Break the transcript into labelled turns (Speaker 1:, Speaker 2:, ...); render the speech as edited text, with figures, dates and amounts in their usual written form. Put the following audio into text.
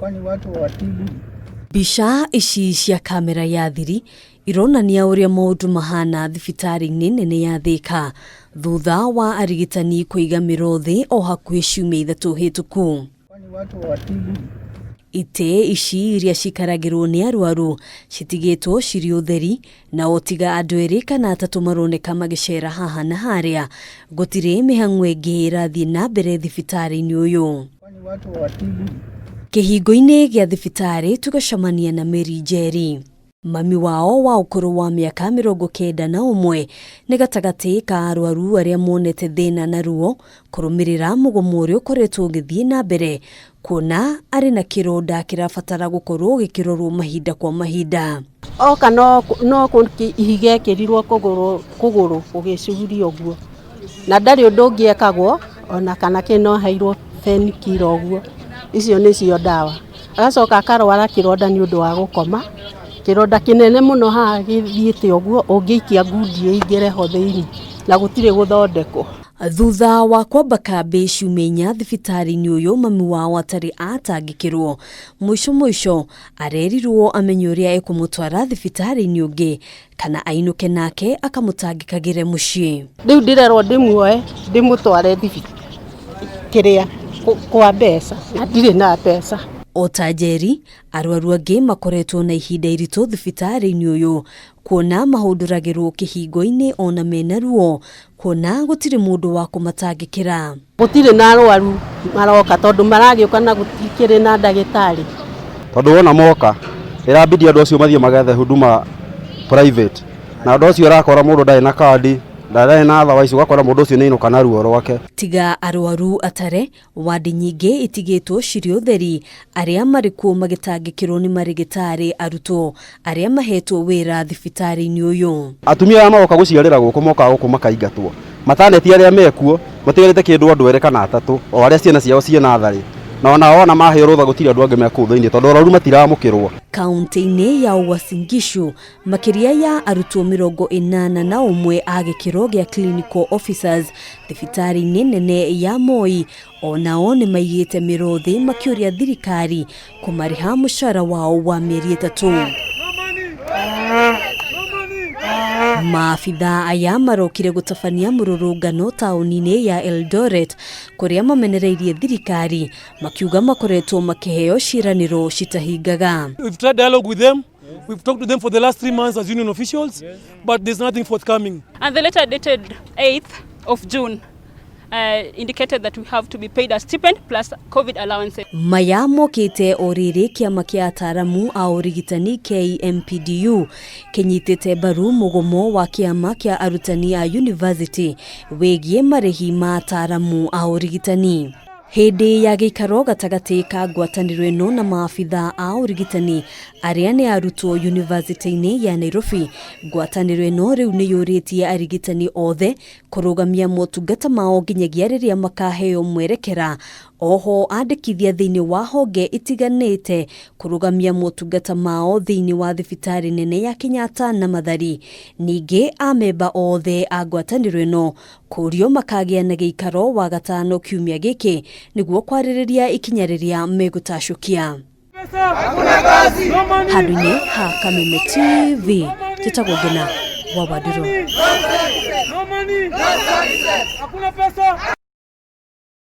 Speaker 1: Kwani watu watibu.
Speaker 2: Bica ici cia kamera ya thiri ironania uria maundu mahana thibitari-ini nene ya Thika thutha wa arigitani kuiga miro thi o hakuhi ciumia ithatu hituku.
Speaker 1: Kwani watu watibu.
Speaker 2: Ite ici iria cikaragirwo ni Arwaru citigitwo ciri utheri na otiga andu eri kana atatu maroneka magicera haha na haria gutire Mihang'o ingi irathie na mbere thibitari-ini uyu.
Speaker 1: Kwani watu watibu.
Speaker 2: Kihingo-ini gia thibitari tugacamania na Mary Jerry. Mami wao wa ukuru wa miaka 91 ni gatagati ka Arwaru aria monete thina na ruo kurumirira mugumo uria ukoretwo ugithie na mbere kuona ari na kironda kirabatara gukorwo gikirorwo mahinda kwa mahinda.
Speaker 3: Oka no ihiga kirirwo kuguru ugicuhuria uguo na ndari undu ungiekagwo ona kana kino hairwo fen kilo uguo icio nicio ndawa agacoka akarwara kironda ni undu wa gukoma kironda kinene muno ha githiite uguo ungiikia ngundi ingire ho thiini na gutire guthondekwo.
Speaker 2: Thutha wa kwamba kambe ciumenya thibitari-ini uyu mami wao atari atangikirwo mwisho arerirwo amenye uria ekumutwara thibitari-ini ungi kana ainuke nake akamutangikagire mucii.
Speaker 3: Riu ndirerwo ndimuoe ndimutware kiria kwa mbeca na ndire na mbeca.
Speaker 2: Otajeri Arwaru angi makoretwo na ihinda iritu thibitari-ini uyu kuona mahunduragirwo kihingo-ini ona mena ruo kuona gutire mundu wa kumatangikira.
Speaker 3: Gutire na Arwaru maroka tondu maragiuka na gutikire na ndagitari
Speaker 4: tondu wona moka irabidi andu acio mathie magethe huduma private na andu acio rakora mundu ndai na kadi ndare na otherwise ugakora mundu ucio niinuka na ruo rwake.
Speaker 2: Tiga Arwaru atare wadi nyingi itigitwo ciri utheri aria marikuo magitangikirwo ni marigitari arutwo aria mahetwo wira thibitari-ini uyu.
Speaker 4: Atumia aya magoka guciarira guku moka guku makaingatwo mataneti aria mekuo matigarite kindu andu ere kana atatu o aria ciana ciao ciena thari na ona mahe rutha gutiri andu angi meku thiini tondu Arwaru matiramukirwo.
Speaker 2: Kaunti-ini ya Uasin Gishu makiria ya arutwo 81 a gikiro gia clinical officers thibitari-ini nene ya Moi onao ni maigite miro thi makiuria thirikari kumariha mushara wao wa mieri 3. Maafitha aya marokire gutabania mururungano tauni-ini ya Eldoret kuria mamenereirie thirikari makiuga makoretwo makiheo ciraniro citahingaga.
Speaker 5: We've tried dialogue with them. We've talked to them for the last 3 months as union officials, but there's nothing forthcoming.
Speaker 6: And the letter dated 8th of June indicated that we have to be paid a stipend plus COVID allowances.
Speaker 2: Maya mokite oriri kiama kia ataramu a urigitani KMPDU kenyitite baru mugumo wa kiama kia arutani a university wegie marihi ma ataramu a urigitani. Hindi ya gikaro gatagati ka ngwataniro ino na maafitha a urigitani aria ni arutwo university-ini ya Nairobi, ngwataniro ino riu ni yuritie arigitani othe kurugamia motungata mao nginyagia riria makaheo mwerekera. Oho andikithia thiini wa honge itiganite kurugamia motungata mao thiini wa thibitari nene ya Kenyatta na Mathari. Ningi amemba othe a ngwataniro ino kurio makagia na giikaro wa gatano kiumia giki niguo kwaririria ikinya riria megutacukia. Handũ-inĩ ha Kameme TV titagwo Ngina wa Wadiro.